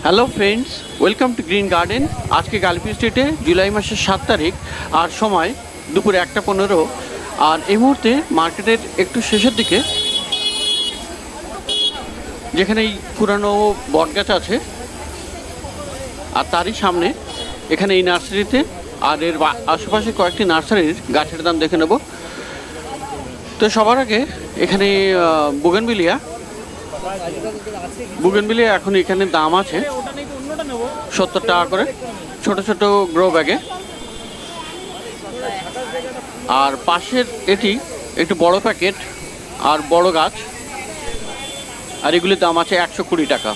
Hello friends, welcome to green garden. আজকে গালিপি স্ট্রিটে জুলাই মাসের 7 তারিখ, আর সময় দুপুর 1:15। আর এই মুহূর্তে মার্কেটের একটু শেষের দিকে, যেখানে এই পুরানো বটগাছ আছে, আর তারই সামনে এখানে এই নার্সারিতে আর এর আশেপাশে কয়েকটি নার্সারির গাছের দাম দেখে নেব। তো সবার আগে এখানে বুগেনভিলিয়া এখন এখানে দাম আছে 70 টাকা করে, ছোট ছোট গ্রো ব্যাগে। আর পাশের এটি একটু বড় প্যাকেট আর বড় গাছ, আর এগুলির দাম আছে 120 টাকা।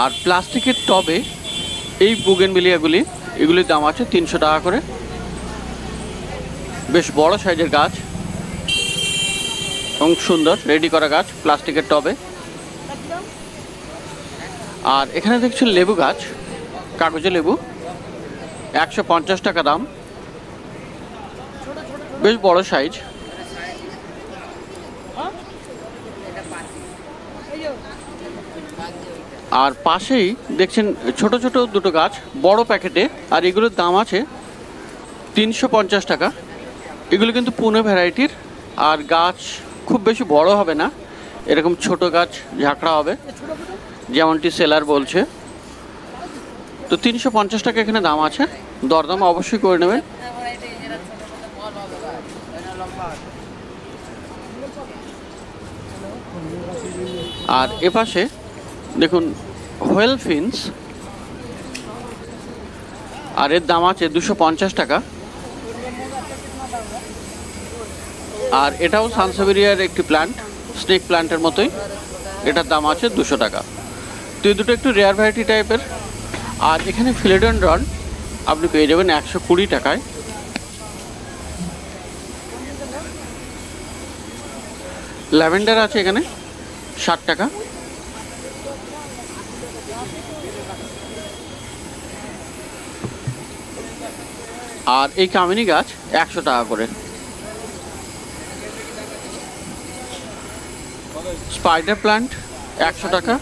আর প্লাস্টিকের টবে এই বুগেনভিলিয়াগুলি, এগুলির দাম আছে 300 টাকা করে। বেশ বড় সাইজের গাছ এবং সুন্দর রেডি করা গাছ প্লাস্টিকের টবে। আর এখানে দেখছেন লেবু গাছ, কাগজে লেবু, 150 টাকা দাম, বেশ বড় সাইজ। আর পাশেই দেখছেন ছোট ছোট দুটো গাছ বড় প্যাকেটে, আর এগুলোর দাম আছে 350 টাকা। এগুলো কিন্তু পুনে ভ্যারাইটির, আর গাছ খুব বেশি বড় হবে না, এরকম ছোট গাছ ঝাঁকড়া হবে, যেমনটি সেলার বলছে। তো 350 টাকা এখানে দাম আছে, দরদাম অবশ্যই করে নেবেন। আর এপাশে দেখুন হোয়েল ফিন্স, আর এর দাম আছে 250 টাকা। আর এটাও সানসেভেরিয়ার একটি প্ল্যান্ট, স্নেক প্ল্যান্টের মতোই, এটার দাম আছে 200 টাকা। তো এই দুটো একটু রেয়ার ভ্যারাইটি টাইপের। আর এখানে ফিলোডেনড্রন আপনি পেয়ে যাবেন 120 টাকায়। ল্যাভেন্ডার আছে এখানে 60 টাকা। আর এই কামিনী গাছ 100 টাকা করে। স্পাইডার প্ল্যান্ট 100 টাকা।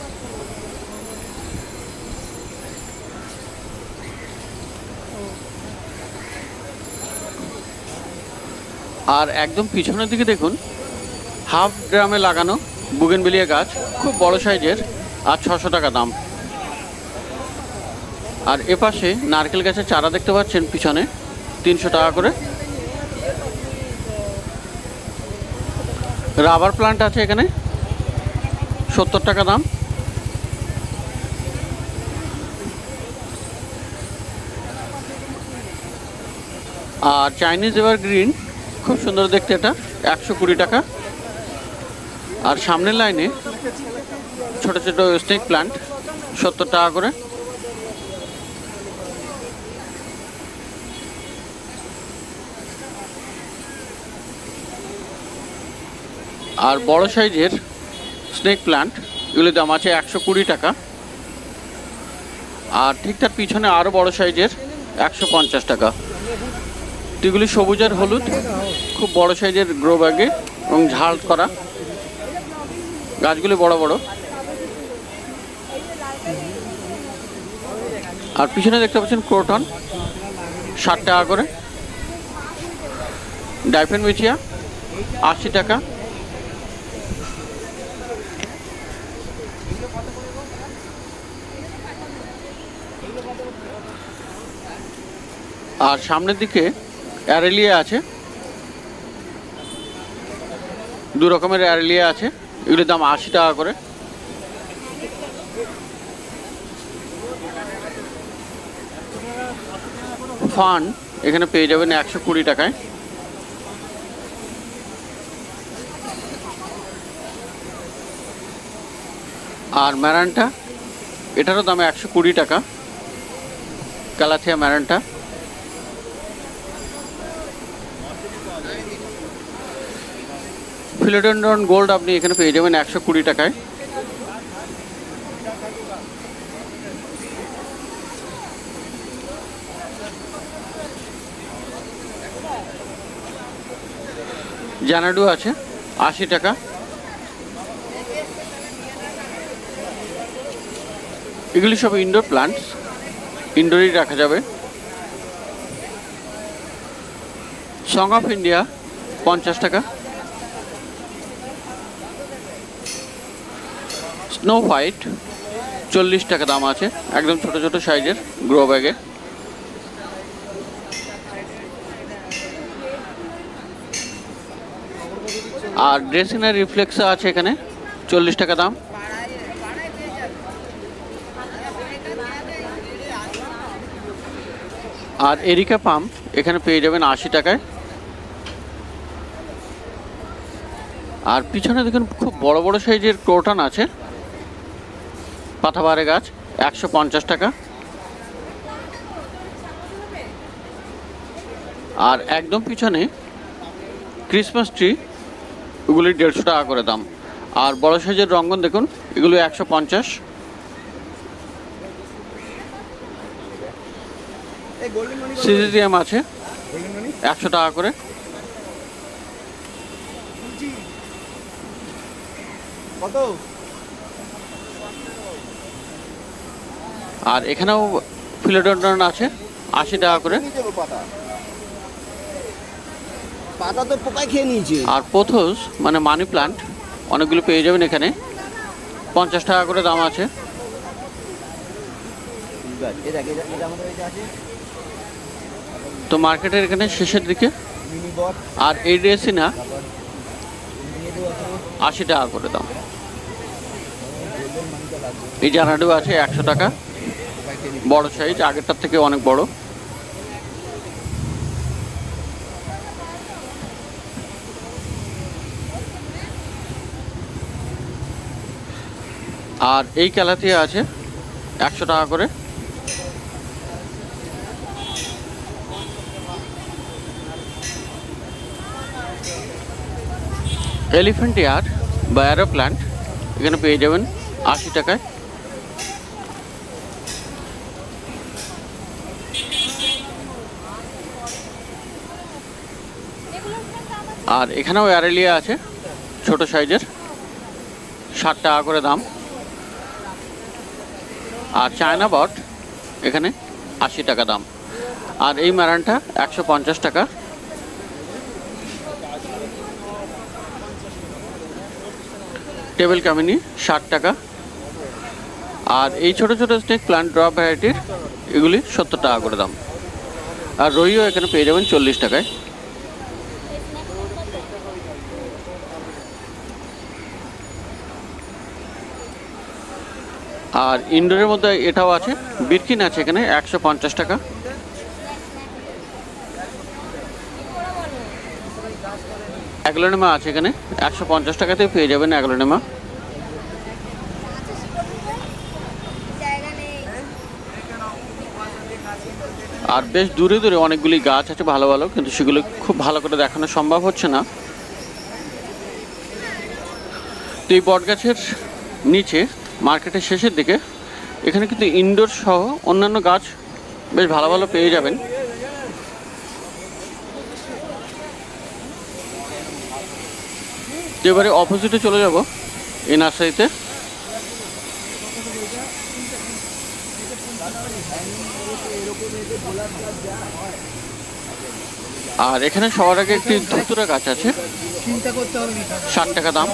আর একদম পিছনের দিকে দেখুন হাফ ড্রামে লাগানো বুগেনভিলিয়া গাছ, খুব বড় সাইজের, আর 600 টাকা দাম। আর এপাশে নারকেল গাছের চারা দেখতে পাচ্ছেন পিছনে, 300 টাকা করে। রাবার প্লান্ট আছে এখানে 70 টাকা দাম। আর চাইনিজ এভারগ্রিন খুব সুন্দর দেখতে, এটা 120 টাকা। আর সামনের লাইনে ছোট ছোট স্নেক প্লান্ট 70 টাকা করে। আর বড় সাইজের স্নেক প্লান্ট, এগুলির দাম আছে 120 টাকা। আর ঠিক তার পিছনে আরও বড় সাইজের 150 টাকা। এগুলি সবুজ আর হলুদ, খুব বড় সাইজের গ্রো ব্যাগে এবং ঝাড় করা গাছগুলি বড় বড়। আর পিছনে দেখতে পাচ্ছেন ক্রোটন 60 টাকা করে। ডাইফেনবেচিয়া 80 টাকা। আর সামনের দিকে অ্যারেলিয়া আছে, 2 রকমের অ্যারেলিয়া আছে, এগুলির দাম 80 টাকা করে। ফান এখানে পেয়ে যাবেন 120 টাকায়। আর ম্যারান্টা, এটারও দাম 120 টাকা, ক্যালাথিয়া ম্যারান্টা। ফিলোডেনড্রন গোল্ড আপনি এখানে পেয়ে যাবেন 120 টাকায়। জানাডু আছে 80 টাকা। এগুলি সব ইনডোর প্লান্টস, ইনডোরেই রাখা যাবে। সং অফ ইন্ডিয়া 50 টাকা। স্নো হোয়াইট 40 টাকা দাম আছে, একদম ছোট ছোট সাইজের গ্রো ব্যাগে। আর ড্রেসিনা রিফ্লেক্সা আছে এখানে 40 টাকা দাম। আর এরিকা পাম এখানে পেয়ে যাবেন 80 টাকায়। আর পিছনে দেখুন খুব বড় বড় সাইজের ক্রোটন আছে, পাতাবাহারে গাছ 150 টাকা। আর একদম পিছনে ক্রিসমাস ট্রি, এগুলি 150 টাকা করে দাম। আর বড় সাইজের রঙ্গন দেখুন, এগুলো 150। সিজিডিয়াম আছে 100 টাকা করে। আর এখানেও ফিলোডেন্ড্রন আছে 80 টাকা করে। পাতা তো পোকায় খেয়ে নিয়েছে। আর পোথোস মানে মানি প্লান্ট অনেকগুলো পেয়ে যাবেন এখানে, 50 টাকা করে দাম আছে। তো মার্কেটের এখানে শেষের দিকে। আর এই ড্রেসিনা 80 টাকা করে দাম। এই জানাডু আছে 100 টাকা, বড় সাইজ, আগেরটার থেকে অনেক বড়। আর এই ক্যালাথিয়া আছে 100 টাকা করে। এলিফ্যান্ট ইয়ার বা অ্যারো প্ল্যান্ট এখানে পেয়ে যাবেন 80 টাকায়। আর এখানেও অ্যারেলিয়া আছে ছোট সাইজের, 60 টাকা করে দাম। আর চায়না বট এখানে 80 টাকা দাম। আর এই ম্যারানটা 150 টাকা। টেবিল কামিনি 60 টাকা। আর এই ছোট ছোট স্নেক প্লান্ট ড্রপ ভ্যারাইটির এগুলি 70 টাকা করে দাম। আর রইও এখানে পেয়ে যাবেন 40 টাকায়। আর ইনডোরের মধ্যে এটাও আছে, বিরকিন আছে এখানে 150 টাকা। অ্যাগ্লোনেমা আছে এখানে 150 টাকাতে পেয়ে যাবেন অ্যাগ্লোনেমা। আর বেশ দূরে দূরে অনেকগুলি গাছ আছে ভালো ভালো, কিন্তু সেগুলো খুব ভালো করে দেখানো সম্ভব হচ্ছে না। তো এই বট গাছের নিচে মার্কেটের শেষের দিকে এখানে কিন্তু ইনডোর সহ অন্যান্য গাছ বেশ ভালো ভালো পেয়ে যাবেন। এবারে অপোজিটে চলে যাব এই নার্সারিতে। আর এখানে সবার আগে একটি ধুতুরা গাছ আছে, 60 টাকা দাম।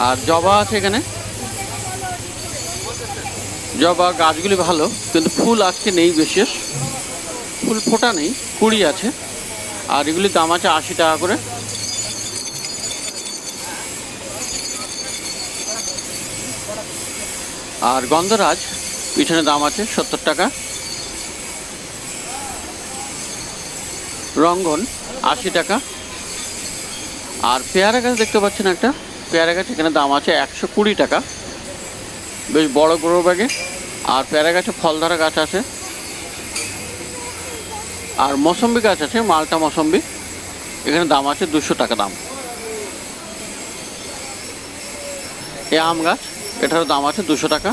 আর জবা আছে এখানে, জবা গাছগুলি ভালো কিন্তু ফুল আজকে নেই, বিশেষ ফুল ফোটা নেই, কুড়ি আছে। আর এগুলির দাম আছে 80 টাকা করে। আর গন্ধরাজ পিছনে দাম আছে 70 টাকা। রঙ্গন 80 টাকা। আর পেয়ারা গাছ দেখতে পাচ্ছেন একটা, পেয়ারা গাছ এখানে দাম আছে 120 টাকা, বেশ বড় গ্রো ব্যাগে। আর পেয়ারা গাছে ফল ধরা গাছ আছে। আর মৌসম্বি গাছ আছে, মালটা মৌসম্বি, এখানে দাম আছে 200 টাকা দাম। এই আম গাছ এটারও দাম আছে 200 টাকা।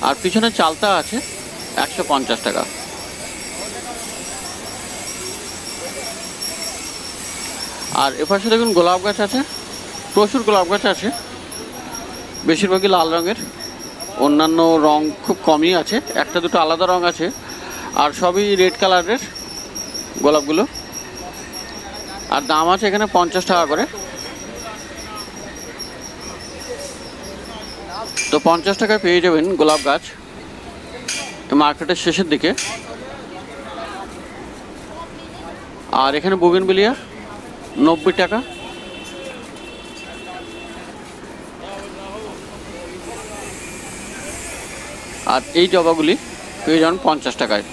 আর পিছনে চালতা আছে 150 টাকা। আর এপাশে দেখুন গোলাপ গাছ আছে, প্রচুর গোলাপ গাছ আছে, বেশিরভাগই লাল রঙের, অন্যান্য রং খুব কমই আছে, একটা দুটো আলাদা রং আছে, আর সবই রেড কালারের গোলাপগুলো। আর দাম আছে এখানে 50 টাকা করে। তো 50 টাকায় পেয়ে যাবেন গোলাপ গাছ মার্কেটের শেষের দিকে। আর এখানে বুগেনভিলিয়া 90 টাকা। আর এই জবাগুলি পেয়ে যাবেন 50 টাকায়।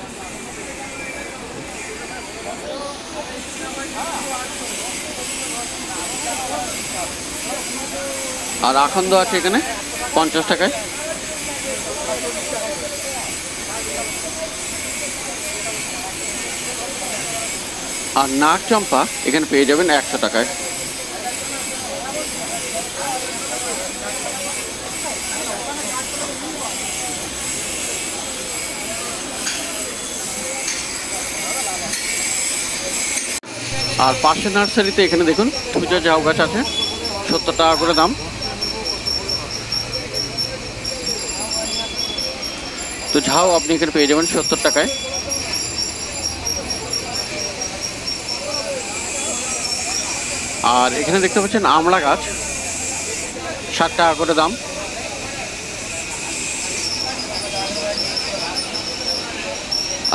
আর আখন্দ আছে এখানে 50 টাকায়। আর নাগ চম্পা এখানে পেয়ে যাবেন 100 টাকায়। আর পাশের নার্সারিতে এখানে দেখুন পূজা ঝাউ গাছ আছে, 70 টাকা করে দাম। তো ঝাউ আপনি এখানে পেয়ে যাবেন 70 টাকায়। আর এখানে দেখতে পাচ্ছেন আমড়া গাছ 60 টাকা করে দাম।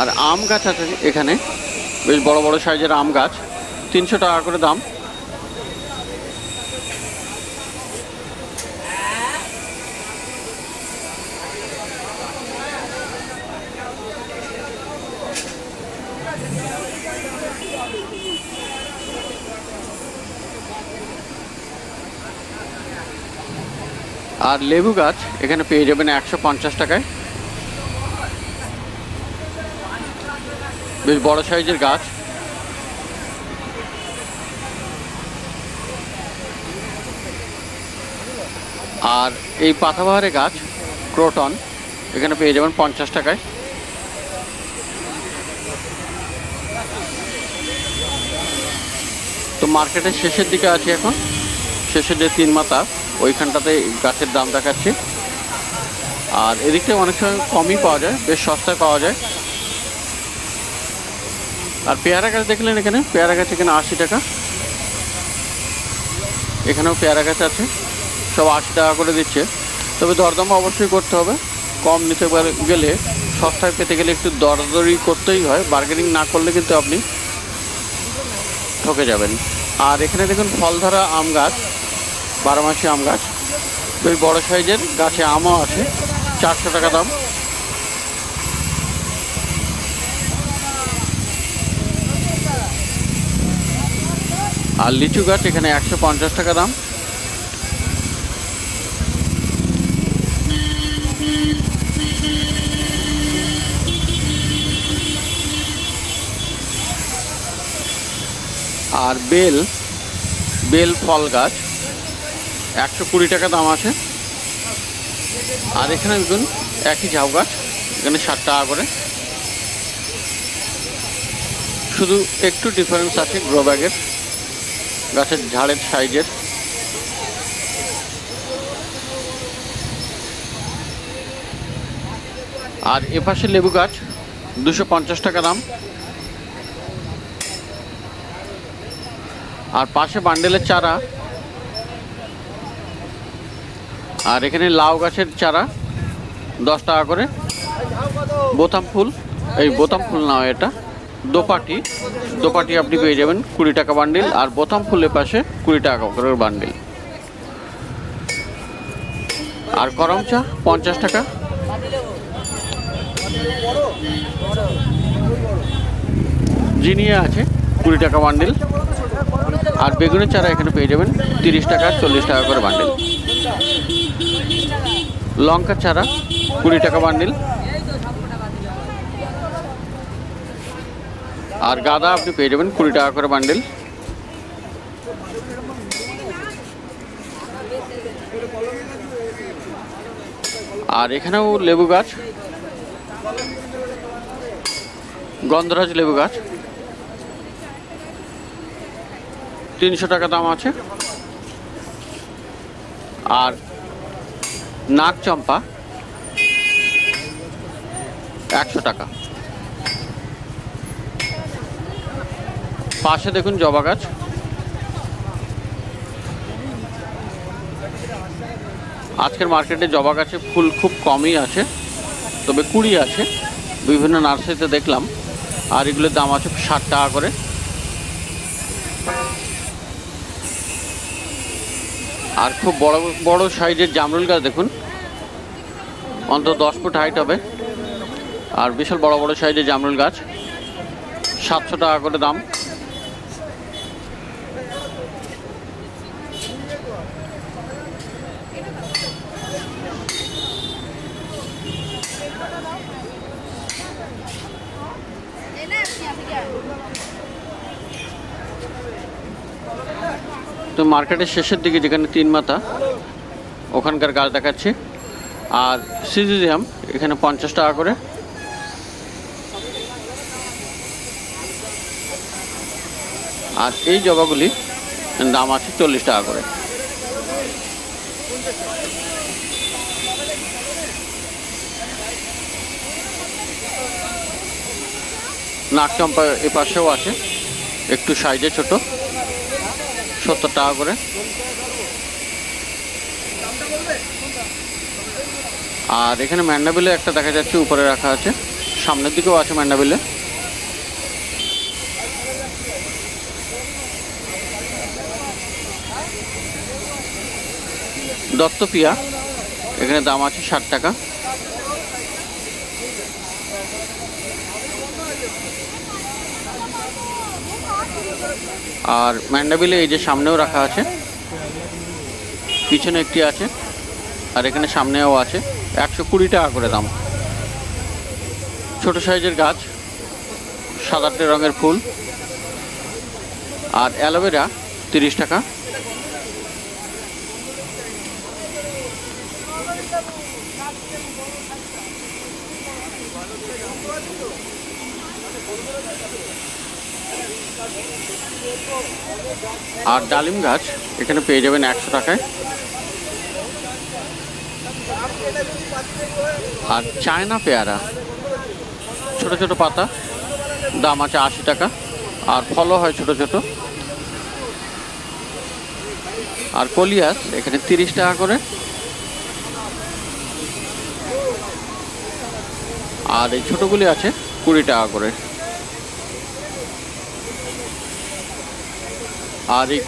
আর আম গাছ আছে এখানে, বেশ বড় বড় সাইজের আম গাছ, 300 টাকা করে দাম। আর লেবু গাছ এখানে পেয়ে যাবেন 150 টাকায়, বেশ বড় সাইজের গাছ। আর এই পাতাবাহারের গাছ ক্রোটন এখানে পেয়ে যাবেন 50 টাকায়। তো মার্কেটের শেষের দিকে আছে এখন, শেষের যে 3 মাথা ওইখানটাতে গাছের দাম দেখাচ্ছে। আর এদিকটা অনেক সময় কমই পাওয়া যায়, বেশ সস্তায় পাওয়া যায়। আর পেয়ারা গাছ দেখলেন এখানে, পেয়ারা গাছ এখানে 80 টাকা। এখানেও পেয়ারা গাছ আছে, সব 80 টাকা করে দিচ্ছে। তবে দরদাম অবশ্যই করতে হবে, কম নিতে গেলে, সস্তায় পেতে গেলে একটু দরদরি করতেই হয়, বার্গেনিং না করলে কিন্তু আপনি ঠকে যাবেন। আর এখানে দেখুন ফল ধরা আম গাছ, 12 মাসি আম গাছ, বেশ বড় সাইজের, গাছে আমও আছে, 400 টাকা দাম। আর লিচু গাছ এখানে 150 টাকা দাম। আর বেল ফল গাছ 120 টাকা দাম আছে। আর এখানে দেখুন একই ঝাউ গাছ, এখানে 60 টাকা করে, শুধু একটু ডিফারেন্স আছে গ্রো ব্যাগের, গাছের ঝাড়ের সাইজের। আর এপাশে লেবু গাছ 250 টাকা দাম। আর পাশে বান্ডেলের চারা। আর এখানে লাউ গাছের চারা 10 টাকা করে। বোতাম ফুল, এই বোতাম ফুল না, এটা দোপাটি আপনি পেয়ে যাবেন 20 টাকা বান্ডিল। আর বোতাম ফুলের পাশে 20 টাকা করে বান্ডিল। আর করমচা 50 টাকা। জিনিয়া আছে 20 টাকা বান্ডিল। আর বেগুনের চারা এখানে পেয়ে যাবেন 30 টাকা 40 টাকা করে বান্ডিল। লঙ্কার চারা 20 টাকা বান্ডিল। আর গাঁদা আপনি পেয়ে যাবেন 20 টাকা করে বান্ডিল। আর এখানেও লেবু গাছ, গন্ধরাজ লেবু গাছ, 300 টাকা দাম আছে। আর নাক চম্পা 100 টাকা। পাশে দেখুন জবা গাছ। আজকের মার্কেটে জবা গাছে ফুল খুব কমই আছে, তবে কুড়ি আছে বিভিন্ন নার্সারিতে দেখলাম। আর এগুলোর দাম আছে 60 টাকা করে। আর খুব বড় বড় সাইজের জামরুল গাছ দেখুন, অন্তত 10 ফুট হাইট হবে। আর বিশাল বড় বড় সাইজের জামরুল গাছ 700 টাকা করে দাম। তো মার্কেটের শেষের দিকে যেখানে 3 মাথা, ওখানকার গাছ দেখাচ্ছি। আর সিজিজিয়াম এখানে 50 টাকা করে। আর এই জবাগুলি দাম আছে 40 টাকা করে। নাকচম্পা এ পাশেও আছে, একটু সাইজে ছোট, 70 টাকা করে। আর এখানে ম্যান্ডাবিলে একটা দেখা যাচ্ছে উপরে রাখা আছে, সামনের দিকেও আছে ম্যান্ডাবিলে। দত্তপিয়া এখানে দাম আছে 60 টাকা। আর ম্যান্ডাবিলে এই যে সামনেও রাখা আছে, পিছনে একটি আছে, আর এখানে সামনেও আছে, 120 টাকা করে দাম। ছোট সাইজের গাছ, সাদাটে রঙের ফুল। আর অ্যালোভেরা 30 টাকা। আর ডালিম গাছ এখানে পেয়ে যাবেন 100 টাকায়। আর চায়না পেয়ারা ছোট ছোট পাতা, দাম আছে 80 টাকা। আর ফলও হয় ছোট ছোট। আর কলিয়াস এখানে 30 টাকা করে। আর এই ছোটগুলি আছে 20 টাকা করে। আর এই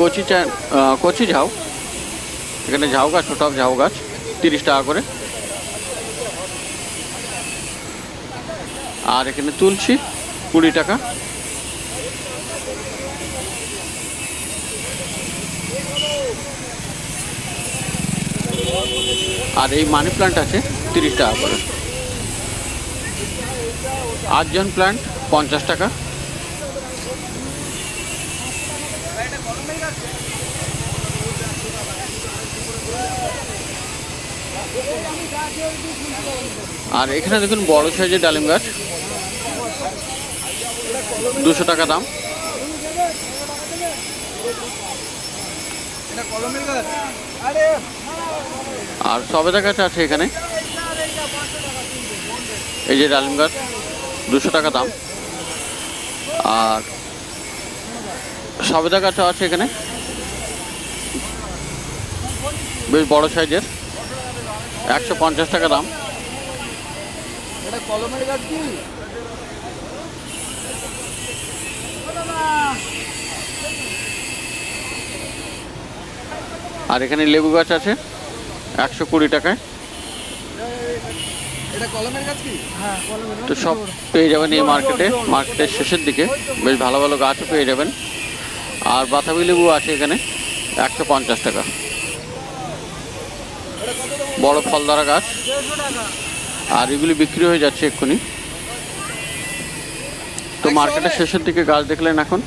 কচি ঝাউ, এখানে ঝাউ গাছ, ছোট ঝাউ গাছ 30 টাকা করে। আর এখানে তুলসী 20 টাকা। আর এই মানি প্লান্ট আছে 30 টাকা করে। আর্জন প্লান্ট 50 টাকা। আর এখানে দেখুন বড় সাইজের ডালিম গাছ, 200 টাকা দাম। আর সবেদা গাছ আছে এখানে, এই যে ডালিম গাছ 200 টাকা দাম। আর সবেদা গাছও আছে এখানে, বেশ বড় সাইজের, 150 টাকা দাম। আর এখানে লেবু গাছ আছে 120 টাকায়। তো সব পেয়ে যাবেন এই মার্কেটের শেষের দিকে। বেশ ভালো ভালো গাছও পেয়ে যাবেন। আর বাতাবি লেবু আছে এখানে 150 টাকা। বড় ফলদারা গাছ। আর এগুলি বিক্রি হয়ে যাচ্ছে এক্ষুনি। তো মার্কেটের শেষের দিকে গাছ দেখলেন এখন।